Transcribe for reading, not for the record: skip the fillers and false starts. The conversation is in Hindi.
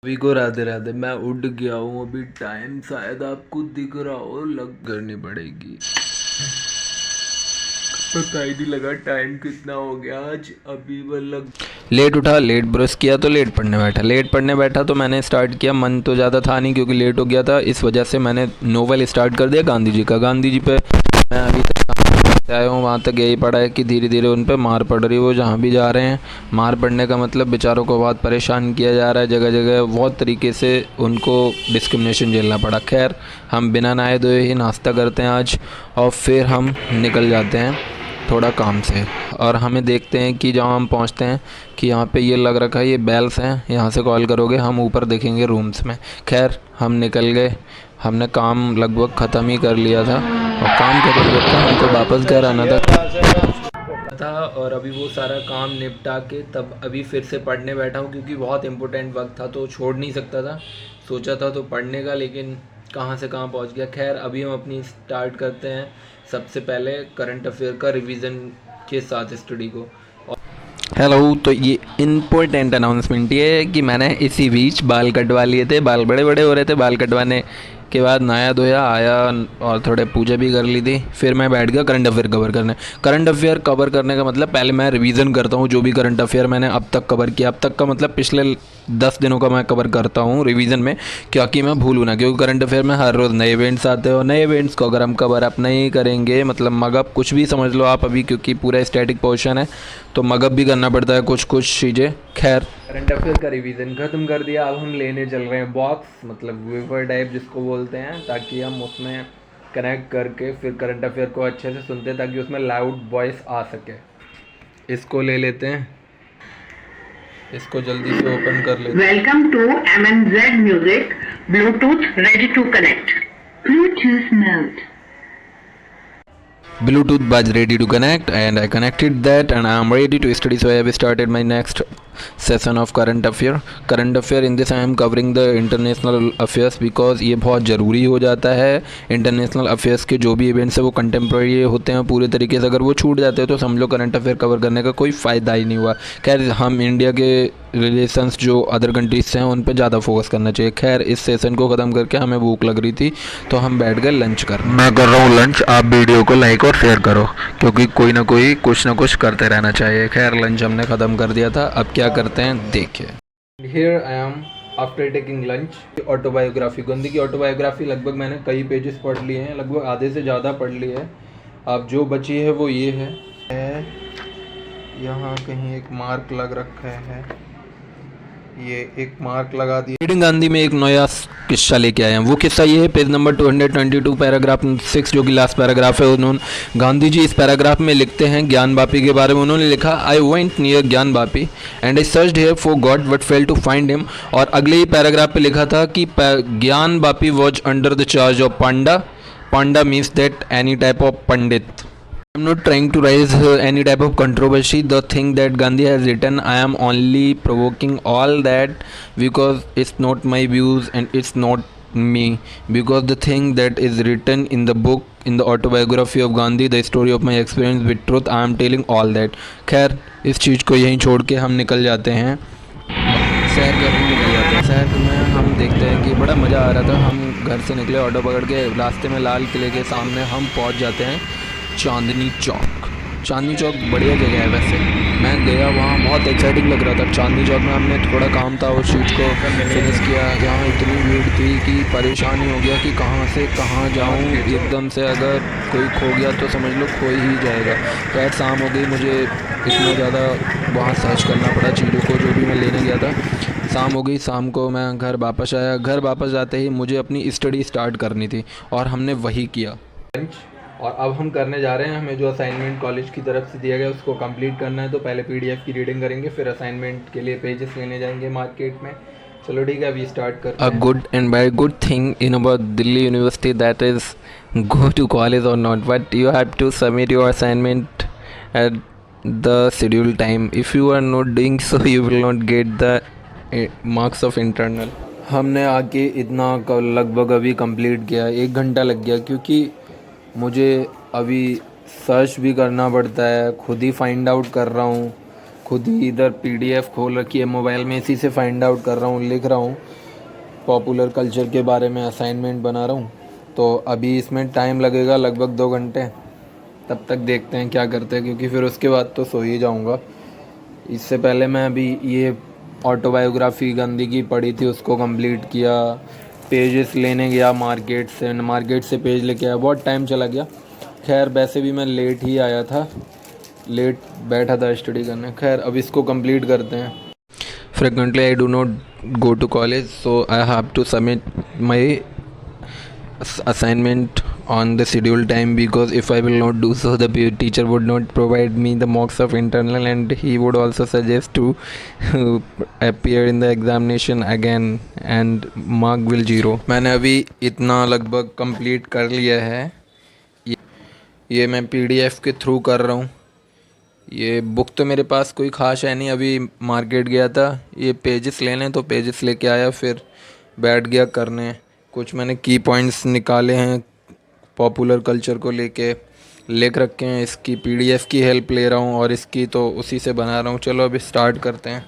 अभी को राधे राधे। मैं उठ गया हूँ अभी। टाइम शायद आपको दिख रहा हो, लग करनी पड़ेगी। पता ही नहीं लगा टाइम कितना हो गया आज। अभी वो लग लेट उठा, लेट ब्रश किया तो लेट पढ़ने बैठा तो मैंने स्टार्ट किया। मन तो ज़्यादा था नहीं क्योंकि लेट हो गया था, इस वजह से मैंने नोवेल स्टार्ट कर दिया गांधी जी का। गांधी जी पे मैं अभी तक आया हूँ, वहाँ तक यही पढ़ा है कि धीरे धीरे उन पर मार पड़ रही है। वो जहाँ भी जा रहे हैं मार पड़ने का मतलब बेचारों को बहुत परेशान किया जा रहा है। जगह जगह बहुत तरीके से उनको डिस्क्रिमिनेशन झेलना पड़ा। खैर, हम बिना नहाए धोए ही नाश्ता करते हैं आज और फिर हम निकल जाते हैं थोड़ा काम से। और हमें देखते हैं कि जहाँ हम पहुँचते हैं कि यहाँ पे ये लग रखा है, ये बेल्स हैं, यहाँ से कॉल करोगे हम ऊपर देखेंगे रूम्स में। खैर, हम निकल गए। हमने काम लगभग ख़त्म ही कर लिया था और काम ख़त्म करके हमको वापस घर आना था। और अभी वो सारा काम निपटा के तब अभी फिर से पढ़ने बैठा हूँ क्योंकि बहुत इम्पोर्टेंट वक्त था तो छोड़ नहीं सकता था। सोचा था तो पढ़ने का, लेकिन कहाँ से कहाँ पहुँच गया। खैर, अभी हम अपनी स्टार्ट करते हैं सबसे पहले करंट अफेयर का रिवीजन के साथ स्टडी को। हेलो, तो ये इम्पोर्टेंट अनाउंसमेंट ये है कि मैंने इसी बीच बाल कटवा लिए थे। बाल बड़े बड़े हो रहे थे। बाल कटवाने के बाद नहाया धोया आया और थोड़े पूजा भी कर ली थी। फिर मैं बैठ गया करंट अफेयर कवर करने। करंट अफेयर कवर करने का मतलब पहले मैं रिवीजन करता हूँ जो भी करंट अफेयर मैंने अब तक कवर किया। अब तक का मतलब पिछले 10 दिनों का मैं कवर करता हूँ रिवीजन में, क्योंकि मैं भूलूँ ना। क्योंकि करंट अफेयर में हर रोज़ नए इवेंट्स आते हो, नए इवेंट्स को अगर हम कवर अप नहीं करेंगे मतलब मगअप कुछ भी समझ लो आप अभी, क्योंकि पूरा स्टैटिक पोर्शन है तो मगअप भी करना पड़ता है कुछ कुछ चीज़ें। खैर, करंट अफेयर का रिवीजन ख़त्म कर दिया। अब हम लेने चल रहे हैं बॉक्स, मतलब वेफर टाइप जिसको बोलते हैं, ताकि हम उसमें कनेक्ट करके फिर करंट अफेयर को अच्छे से सुनते हैं ताकि उसमें लाउड वॉइस आ सके। इसको ले लेते हैं, इसको जल्दी से ओपन कर लेते हैं। Welcome to MNZ Music Bluetooth ready to connect. Bluetooth mode. Bluetooth buds ready to connect and I connected that and I am ready to study. So I have started my next session of current affair. In this I am covering the international affairs because ये बहुत ज़रूरी हो जाता है। इंटरनेशनल अफेयर्स के जो भी इवेंट्स है वो कंटेम्प्रेरी होते हैं पूरे तरीके से। अगर वो छूट जाते हैं तो समझ लो करंट अफेयर कवर करने का कोई फ़ायदा ही नहीं हुआ। खैर, हम इंडिया के रिलेशंस जो अदर कंट्रीज से हैं उन पर ज़्यादा फोकस करना चाहिए। खैर, इस सेशन को ख़त्म करके हमें भूख लग रही थी तो हम बैठ गए लंच कर। मैं कर रहा हूँ लंच, आप वीडियो को लाइक और शेयर करो क्योंकि कोई ना कोई कुछ ना कुछ करते रहना चाहिए। खैर, लंच हमने ख़त्म कर दिया था, अब क्या करते हैं देखिए। Here I am after taking lunch. Autobiography, Gandhi की ऑटोबायोग्राफी लगभग मैंने कई पेजेस पढ़ लिए हैं, लगभग आधे से ज़्यादा पढ़ लिए हैं। अब जो बची है वो ये है, यहाँ कहीं एक मार्क लग रखा है, ये एक मार्क लगा दिया। रीडिंग गांधी में एक नया किस्सा लेके आए हैं। वो किस्सा ये है पेज नंबर 222 पैराग्राफ 6 जो कि लास्ट पैराग्राफ है। उन्होंने गांधी जी इस पैराग्राफ में लिखते हैं ज्ञान वापी के बारे में। उन्होंने लिखा, आई went near Gyan Vapi and I searched here for God but fail to find him. और अगले ही पैराग्राफ पे लिखा था कि Gyan Vapi was under the charge of Panda. Panda means that any type of pandit. I'm not trying to raise any type of controversy. The thing that Gandhi has written, I am only provoking all that because it's not my views and it's not me. Because the thing that is written in the book, in the autobiography of Gandhi, the story of my experience with truth, I am telling all that. खैर, इस चीज़ को यहीं छोड़ के हम निकल जाते हैं, सैर करने निकल जाते हैं। सैर में हम देखते हैं कि बड़ा मज़ा आ रहा था। हम घर से निकले ऑटो पकड़ के, रास्ते में लाल किले के सामने हम पहुंच जाते हैं चांदनी चौक। चांदनी चौक बढ़िया जगह है वैसे, मैं गया वहाँ, बहुत एक्साइटिंग लग रहा था। चांदनी चौक में हमने थोड़ा काम था उस चीज़ को फिनिश किया। यहाँ इतनी भीड़ थी कि परेशानी हो गया कि कहाँ से कहाँ जाऊँ। एकदम से अगर कोई खो गया तो समझ लो खो ही जाएगा। खैर, शाम हो गई, मुझे इतना ज़्यादा वहाँ सर्च करना पड़ा चीज़ों को जो भी मैं लेने गया था। शाम हो गई, शाम को मैं घर वापस आया। घर वापस जाते ही मुझे अपनी स्टडी स्टार्ट करनी थी और हमने वही किया। और अब हम करने जा रहे हैं, हमें जो असाइनमेंट कॉलेज की तरफ से दिया गया उसको कंप्लीट करना है। तो पहले पीडीएफ की रीडिंग करेंगे, फिर असाइनमेंट के लिए पेजेस लेने जाएंगे मार्केट में। चलो ठीक है, अभी स्टार्ट करते हैं। A good and very good thing in about Delhi university that is go to college or not, but you have to submit your assignment at the scheduled time. If you are not doing so, you will not get the marks of internal. हमने आके इतना लगभग अभी कंप्लीट किया, 1 घंटा लग गया क्योंकि मुझे अभी सर्च भी करना पड़ता है, खुद ही फाइंड आउट कर रहा हूँ, खुद ही इधर पीडीएफ खोल रखी है मोबाइल में, इसी से फाइंड आउट कर रहा हूँ, लिख रहा हूँ। पॉपुलर कल्चर के बारे में असाइनमेंट बना रहा हूँ, तो अभी इसमें टाइम लगेगा लगभग 2 घंटे। तब तक देखते हैं क्या करते हैं, क्योंकि फिर उसके बाद तो सो ही जाऊँगा। इससे पहले मैं अभी ये ऑटोबायोग्राफी गांधी की पढ़ी थी, उसको कंप्लीट किया। पेजेस लेने गया मार्केट से पेज लेके आया, बहुत टाइम चला गया। खैर वैसे भी मैं लेट ही आया था, लेट बैठा था स्टडी करने। खैर अब इसको कंप्लीट करते हैं। Frequently I do not go to college, so I have to submit my assignment on the scheduled time, because if I will not do so, the teacher would not provide me the marks of internal, and he would also suggest to appear in the examination again and mark will 0. मैंने अभी इतना लगभग कंप्लीट कर लिया है। ये मैं PDF के थ्रू कर रहा हूँ। ये बुक तो मेरे पास कोई ख़ास है नहीं, अभी मार्केट गया था ये पेजेस लेने, तो पेजेस लेके आया, फिर बैठ गया करने। कुछ मैंने की पॉइंट्स निकाले हैं पॉपुलर कल्चर को लेके, लिख रखे हैं। इसकी PDF की हेल्प ले रहा हूँ और इसकी तो उसी से बना रहा हूँ। चलो अभी स्टार्ट करते हैं।